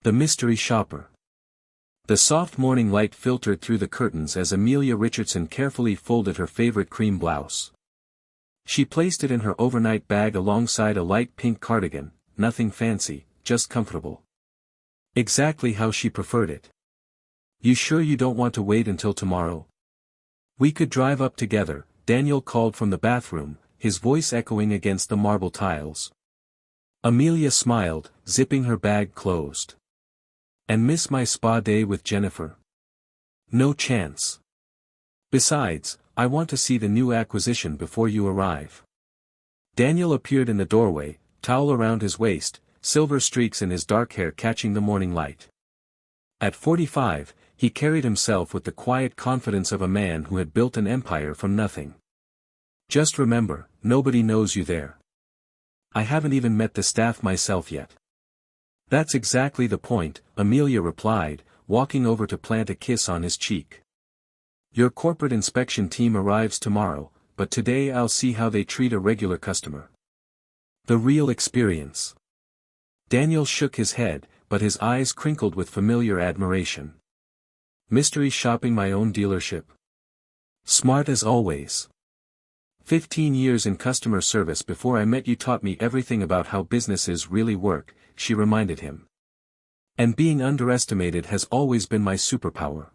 The mystery shopper. The soft morning light filtered through the curtains as Amelia Richardson carefully folded her favorite cream blouse. She placed it in her overnight bag alongside a light pink cardigan, nothing fancy, just comfortable. Exactly how she preferred it. "You sure you don't want to wait until tomorrow? We could drive up together," Daniel called from the bathroom, his voice echoing against the marble tiles. Amelia smiled, zipping her bag closed. "And miss my spa day with Jennifer?" "No chance. Besides, I want to see the new acquisition before you arrive." Daniel appeared in the doorway, towel around his waist, silver streaks in his dark hair catching the morning light. At 45, he carried himself with the quiet confidence of a man who had built an empire from nothing. "Just remember, nobody knows you there. I haven't even met the staff myself yet." "That's exactly the point," Amelia replied, walking over to plant a kiss on his cheek. "Your corporate inspection team arrives tomorrow, but today I'll see how they treat a regular customer. The real experience." Daniel shook his head, but his eyes crinkled with familiar admiration. "Mystery shopping my own dealership. Smart as always. 15 years in customer service before I met you taught me everything about how businesses really work," she reminded him. "And being underestimated has always been my superpower."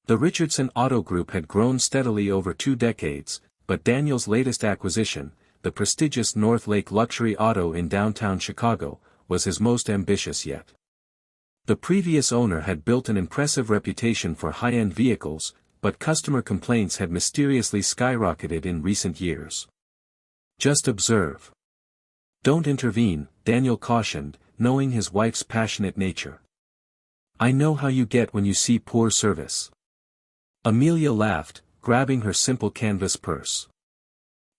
The Richardson Auto Group had grown steadily over 2 decades, but Daniel's latest acquisition, the prestigious North Lake Luxury Auto in downtown Chicago, was his most ambitious yet. The previous owner had built an impressive reputation for high-end vehicles, but customer complaints had mysteriously skyrocketed in recent years. "Just observe. Don't intervene," Daniel cautioned, knowing his wife's passionate nature. "I know how you get when you see poor service." Amelia laughed, grabbing her simple canvas purse.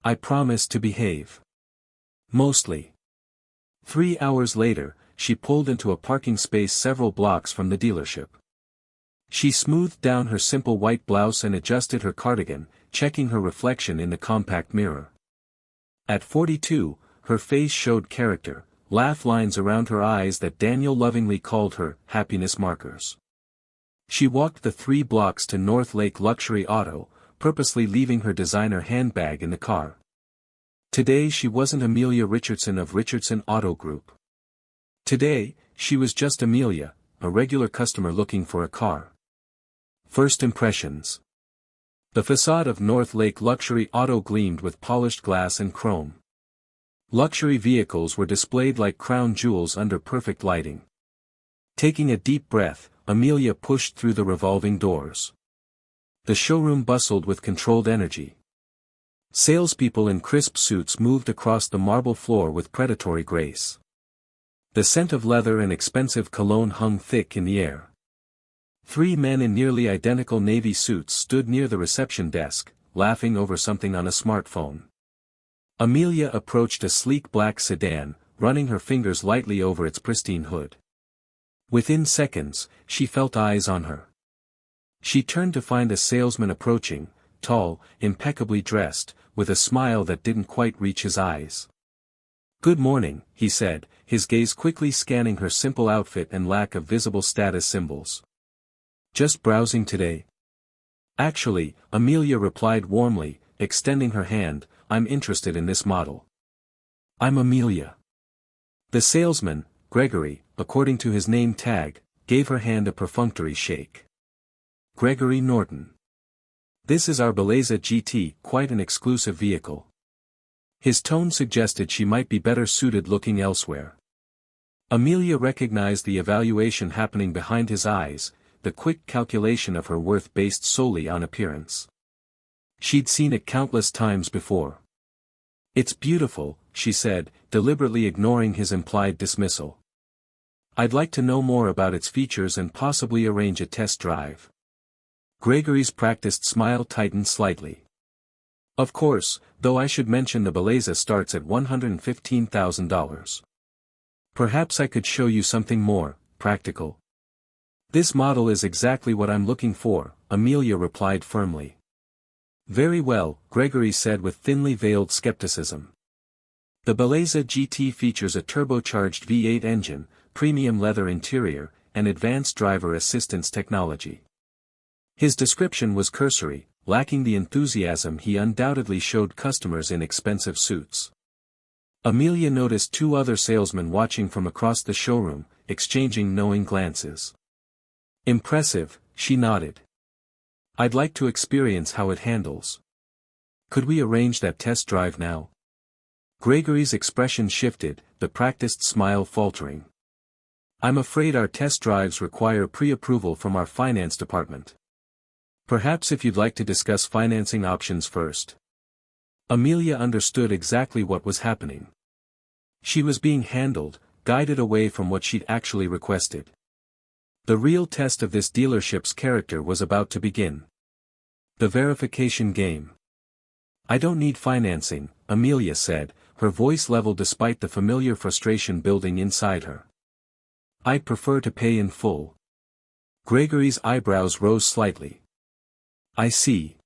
"I promise to behave. Mostly." 3 hours later, she pulled into a parking space several blocks from the dealership. She smoothed down her simple white blouse and adjusted her cardigan, checking her reflection in the compact mirror. At 42, her face showed character, laugh lines around her eyes that Daniel lovingly called her happiness markers. She walked the 3 blocks to North Lake Luxury Auto, purposely leaving her designer handbag in the car. Today she wasn't Amelia Richardson of Richardson Auto Group. Today, she was just Amelia, a regular customer looking for a car. First impressions. The facade of North Lake Luxury Auto gleamed with polished glass and chrome. Luxury vehicles were displayed like crown jewels under perfect lighting. Taking a deep breath, Amelia pushed through the revolving doors. The showroom bustled with controlled energy. Salespeople in crisp suits moved across the marble floor with predatory grace. The scent of leather and expensive cologne hung thick in the air. 3 men in nearly identical navy suits stood near the reception desk, laughing over something on a smartphone. Amelia approached a sleek black sedan, running her fingers lightly over its pristine hood. Within seconds, she felt eyes on her. She turned to find a salesman approaching, tall, impeccably dressed, with a smile that didn't quite reach his eyes. "Good morning," he said, his gaze quickly scanning her simple outfit and lack of visible status symbols. "Just browsing today?" "Actually," Amelia replied warmly, extending her hand, "I'm interested in this model." "I'm Amelia." The salesman, Gregory, according to his name tag, gave her hand a perfunctory shake. "Gregory Norton. This is our Belleza GT, quite an exclusive vehicle." His tone suggested she might be better suited looking elsewhere. Amelia recognized the evaluation happening behind his eyes, the quick calculation of her worth based solely on appearance. She'd seen it countless times before. "It's beautiful," she said, deliberately ignoring his implied dismissal. "I'd like to know more about its features and possibly arrange a test drive." Gregory's practiced smile tightened slightly. "Of course, though I should mention the Belleza starts at $115,000. Perhaps I could show you something more practical." "This model is exactly what I'm looking for," Amelia replied firmly. "Very well," Gregory said with thinly veiled skepticism. The Belleza GT features a turbocharged V8 engine, premium leather interior, and advanced driver assistance technology. His description was cursory, lacking the enthusiasm he undoubtedly showed customers in expensive suits. Amelia noticed two other salesmen watching from across the showroom, exchanging knowing glances. Impressive, she nodded. I'd like to experience how it handles. Could we arrange that test drive now? Gregory's expression shifted, the practiced smile faltering. I'm afraid our test drives require pre-approval from our finance department. Perhaps if you'd like to discuss financing options first. Amelia understood exactly what was happening. She was being handled, guided away from what she'd actually requested. The real test of this dealership's character was about to begin. The verification game. I don't need financing, Amelia said, her voice level despite the familiar frustration building inside her. I prefer to pay in full. Gregory's eyebrows rose slightly. I see.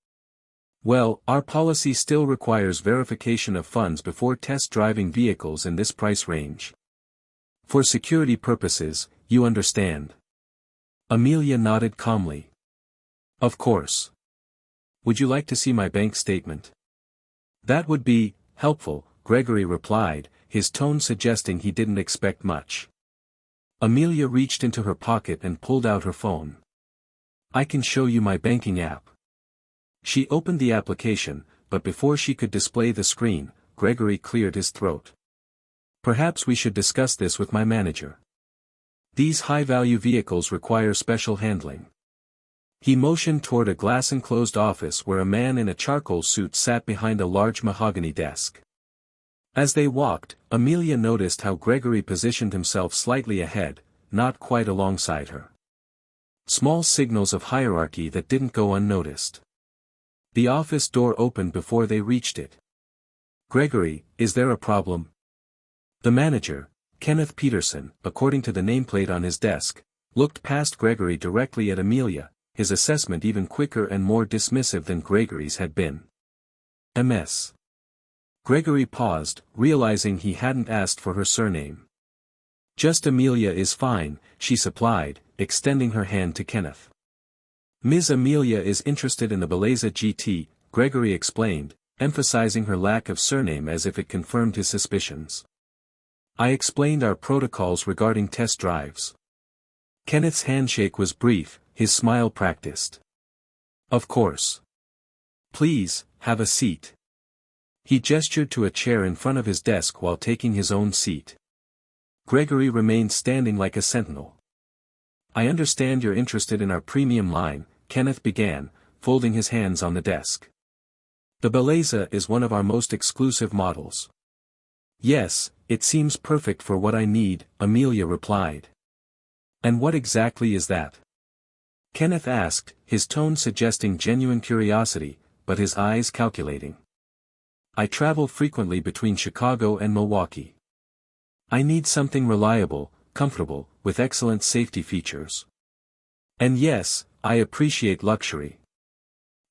Well, our policy still requires verification of funds before test driving vehicles in this price range. For security purposes, you understand. Amelia nodded calmly. Of course. Would you like to see my bank statement? That would be helpful, Gregory replied, his tone suggesting he didn't expect much. Amelia reached into her pocket and pulled out her phone. I can show you my banking app. She opened the application, but before she could display the screen, Gregory cleared his throat. Perhaps we should discuss this with my manager. These high-value vehicles require special handling. He motioned toward a glass-enclosed office where a man in a charcoal suit sat behind a large mahogany desk. As they walked, Amelia noticed how Gregory positioned himself slightly ahead, not quite alongside her. Small signals of hierarchy that didn't go unnoticed. The office door opened before they reached it. Gregory, is there a problem? The manager, Kenneth Peterson, according to the nameplate on his desk, looked past Gregory directly at Amelia, his assessment even quicker and more dismissive than Gregory's had been. MS. Gregory paused, realizing he hadn't asked for her surname. Just Amelia is fine, she supplied, extending her hand to Kenneth. Ms. Amelia is interested in the Belleza GT, Gregory explained, emphasizing her lack of surname as if it confirmed his suspicions. I explained our protocols regarding test drives. Kenneth's handshake was brief, his smile practiced. Of course. Please, have a seat. He gestured to a chair in front of his desk while taking his own seat. Gregory remained standing like a sentinel. I understand you're interested in our premium line, Kenneth began, folding his hands on the desk. The Belleza is one of our most exclusive models. Yes, it seems perfect for what I need, Amelia replied. And what exactly is that? Kenneth asked, his tone suggesting genuine curiosity, but his eyes calculating. I travel frequently between Chicago and Milwaukee. I need something reliable, comfortable, with excellent safety features. And yes, I appreciate luxury.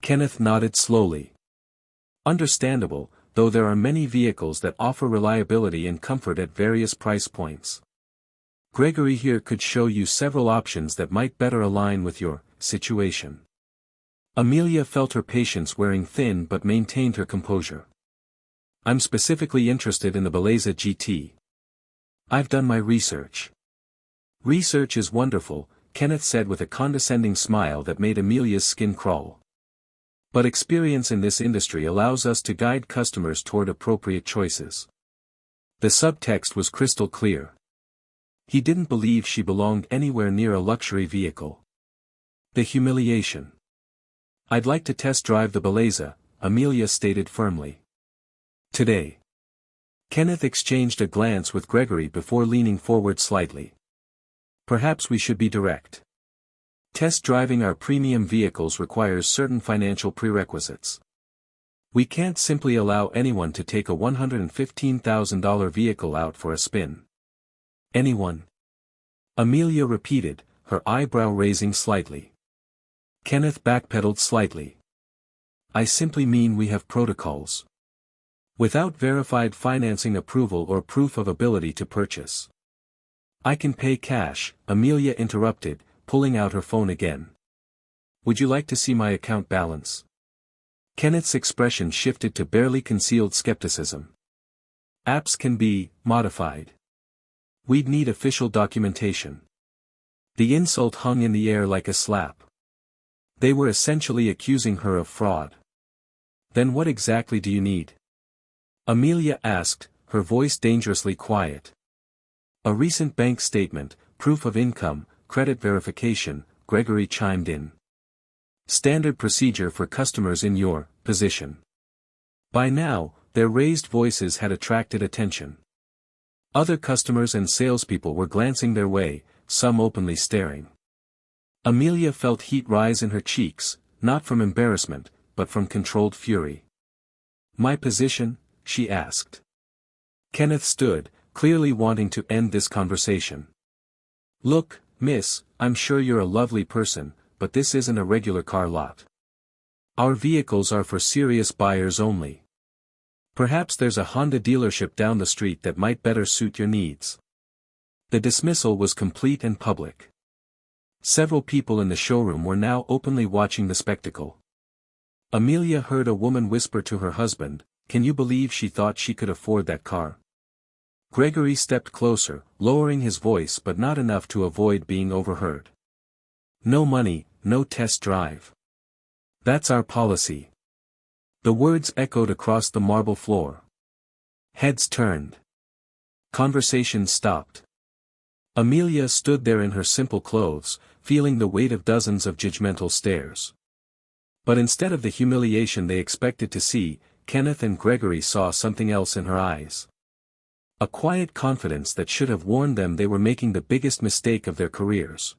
Kenneth nodded slowly. Understandable, though there are many vehicles that offer reliability and comfort at various price points. Gregory here could show you several options that might better align with your situation. Amelia felt her patience wearing thin but maintained her composure. I'm specifically interested in the Belleza GT. I've done my research. Research is wonderful, Kenneth said with a condescending smile that made Amelia's skin crawl. But experience in this industry allows us to guide customers toward appropriate choices. The subtext was crystal clear. He didn't believe she belonged anywhere near a luxury vehicle. The humiliation. I'd like to test drive the Belleza, Amelia stated firmly. Today. Kenneth exchanged a glance with Gregory before leaning forward slightly. Perhaps we should be direct. Test driving our premium vehicles requires certain financial prerequisites. We can't simply allow anyone to take a $115,000 vehicle out for a spin. Anyone? Amelia repeated, her eyebrow raising slightly. Kenneth backpedaled slightly. I simply mean we have protocols. Without verified financing approval or proof of ability to purchase. I can pay cash, Amelia interrupted, pulling out her phone again. Would you like to see my account balance? Kenneth's expression shifted to barely concealed skepticism. Apps can be modified. We'd need official documentation. The insult hung in the air like a slap. They were essentially accusing her of fraud. Then what exactly do you need? Amelia asked, her voice dangerously quiet. A recent bank statement, proof of income, credit verification, Gregory chimed in. Standard procedure for customers in your position. By now, their raised voices had attracted attention. Other customers and salespeople were glancing their way, some openly staring. Amelia felt heat rise in her cheeks, not from embarrassment, but from controlled fury. My position? She asked. Kenneth stood, clearly wanting to end this conversation. Look, miss, I'm sure you're a lovely person, but this isn't a regular car lot. Our vehicles are for serious buyers only. Perhaps there's a Honda dealership down the street that might better suit your needs. The dismissal was complete and public. Several people in the showroom were now openly watching the spectacle. Amelia heard a woman whisper to her husband, "Can you believe she thought she could afford that car?" Gregory stepped closer, lowering his voice but not enough to avoid being overheard. No money, no test drive. That's our policy. The words echoed across the marble floor. Heads turned. Conversation stopped. Amelia stood there in her simple clothes, feeling the weight of dozens of judgmental stares. But instead of the humiliation they expected to see, Kenneth and Gregory saw something else in her eyes. A quiet confidence that should have warned them they were making the biggest mistake of their careers.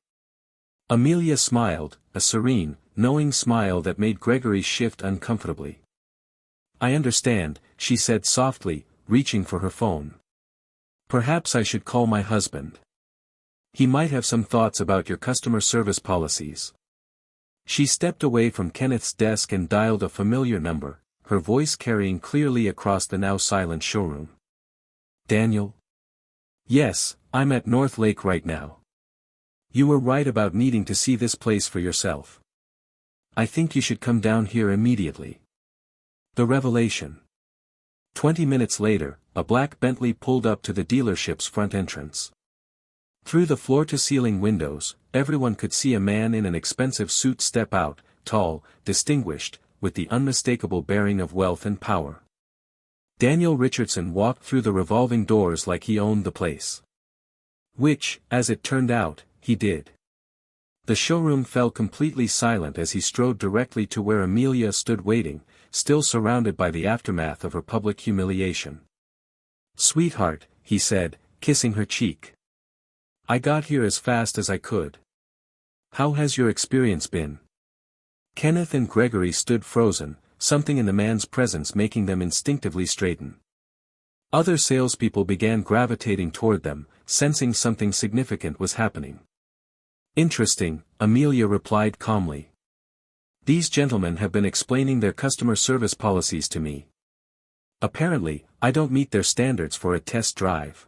Amelia smiled, a serene, knowing smile that made Gregory shift uncomfortably. I understand, she said softly, reaching for her phone. Perhaps I should call my husband. He might have some thoughts about your customer service policies. She stepped away from Kenneth's desk and dialed a familiar number, her voice carrying clearly across the now silent showroom. Daniel? Yes, I'm at North Lake right now. You were right about needing to see this place for yourself. I think you should come down here immediately. The revelation. 20 minutes later, a black Bentley pulled up to the dealership's front entrance. Through the floor-to-ceiling windows, everyone could see a man in an expensive suit step out, tall, distinguished, with the unmistakable bearing of wealth and power. Daniel Richardson walked through the revolving doors like he owned the place. Which, as it turned out, he did. The showroom fell completely silent as he strode directly to where Amelia stood waiting, still surrounded by the aftermath of her public humiliation. Sweetheart, he said, kissing her cheek. I got here as fast as I could. How has your experience been? Kenneth and Gregory stood frozen, something in the man's presence making them instinctively straighten. Other salespeople began gravitating toward them, sensing something significant was happening. Interesting, Amelia replied calmly. These gentlemen have been explaining their customer service policies to me. Apparently, I don't meet their standards for a test drive.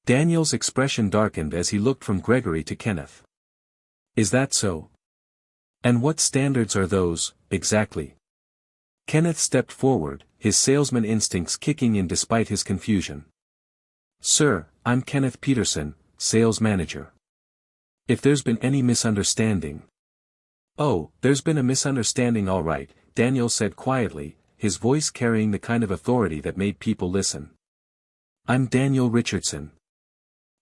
Daniel's expression darkened as he looked from Gregory to Kenneth. Is that so? And what standards are those, exactly? Kenneth stepped forward, his salesman instincts kicking in despite his confusion. Sir, I'm Kenneth Peterson, sales manager. If there's been any misunderstanding. Oh, there's been a misunderstanding all right, Daniel said quietly, his voice carrying the kind of authority that made people listen. I'm Daniel Richardson.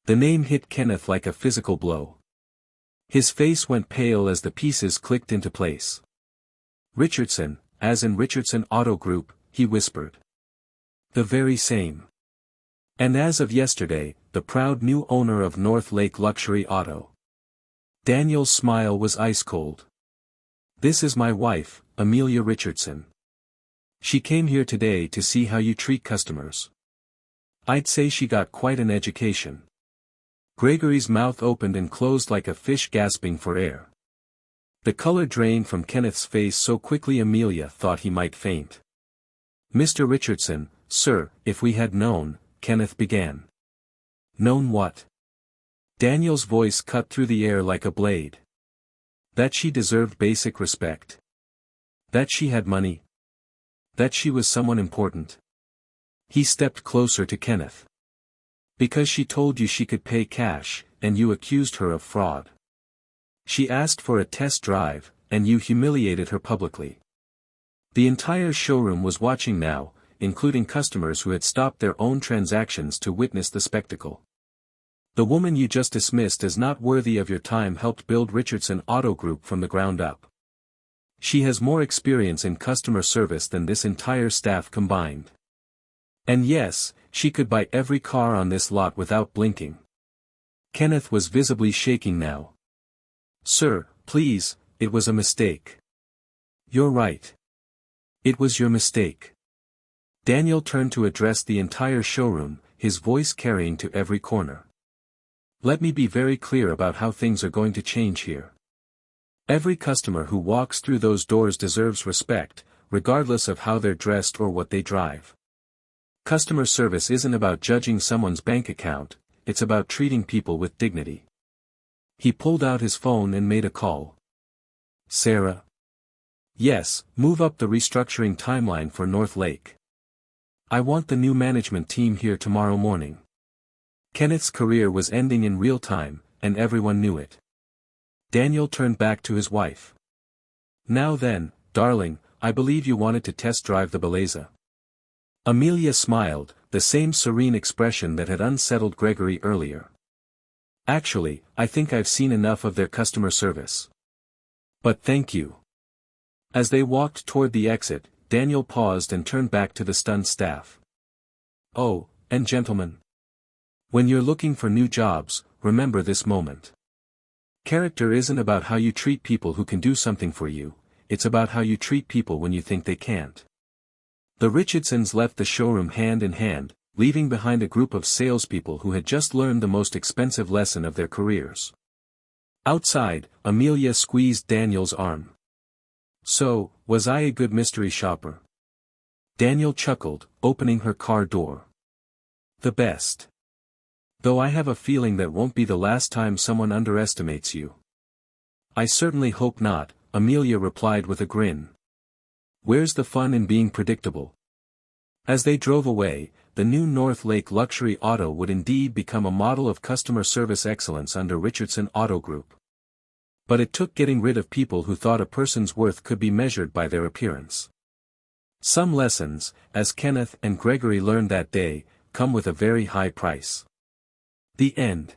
The name hit Kenneth like a physical blow. His face went pale as the pieces clicked into place. Richardson, as in Richardson Auto Group, he whispered. The very same. And as of yesterday, the proud new owner of North Lake Luxury Auto. Daniel's smile was ice cold. This is my wife, Amelia Richardson. She came here today to see how you treat customers. I'd say she got quite an education. Gregory's mouth opened and closed like a fish gasping for air. The color drained from Kenneth's face so quickly Amelia thought he might faint. Mr. Richardson, sir, if we had known, Kenneth began. Known what? Daniel's voice cut through the air like a blade. That she deserved basic respect. That she had money. That she was someone important. He stepped closer to Kenneth. Because she told you she could pay cash, and you accused her of fraud. She asked for a test drive, and you humiliated her publicly. The entire showroom was watching now, including customers who had stopped their own transactions to witness the spectacle. The woman you just dismissed as not worthy of your time helped build Richardson Auto Group from the ground up. She has more experience in customer service than this entire staff combined. And yes, she could buy every car on this lot without blinking. Kenneth was visibly shaking now. Sir, please, it was a mistake. You're right. It was your mistake. Daniel turned to address the entire showroom, his voice carrying to every corner. Let me be very clear about how things are going to change here. Every customer who walks through those doors deserves respect, regardless of how they're dressed or what they drive. Customer service isn't about judging someone's bank account, it's about treating people with dignity. He pulled out his phone and made a call. Sarah? Yes, move up the restructuring timeline for North Lake. I want the new management team here tomorrow morning. Kenneth's career was ending in real time, and everyone knew it. Daniel turned back to his wife. Now then, darling, I believe you wanted to test drive the Belleza. Amelia smiled, the same serene expression that had unsettled Gregory earlier. Actually, I think I've seen enough of their customer service. But thank you. As they walked toward the exit, Daniel paused and turned back to the stunned staff. Oh, and gentlemen. When you're looking for new jobs, remember this moment. Character isn't about how you treat people who can do something for you, it's about how you treat people when you think they can't. The Richardsons left the showroom hand in hand, leaving behind a group of salespeople who had just learned the most expensive lesson of their careers. Outside, Amelia squeezed Daniel's arm. So, was I a good mystery shopper? Daniel chuckled, opening her car door. The best. Though I have a feeling that won't be the last time someone underestimates you. I certainly hope not, Amelia replied with a grin. Where's the fun in being predictable? As they drove away, the new North Lake luxury auto would indeed become a model of customer service excellence under Richardson Auto Group. But it took getting rid of people who thought a person's worth could be measured by their appearance. Some lessons, as Kenneth and Gregory learned that day, come with a very high price. The end.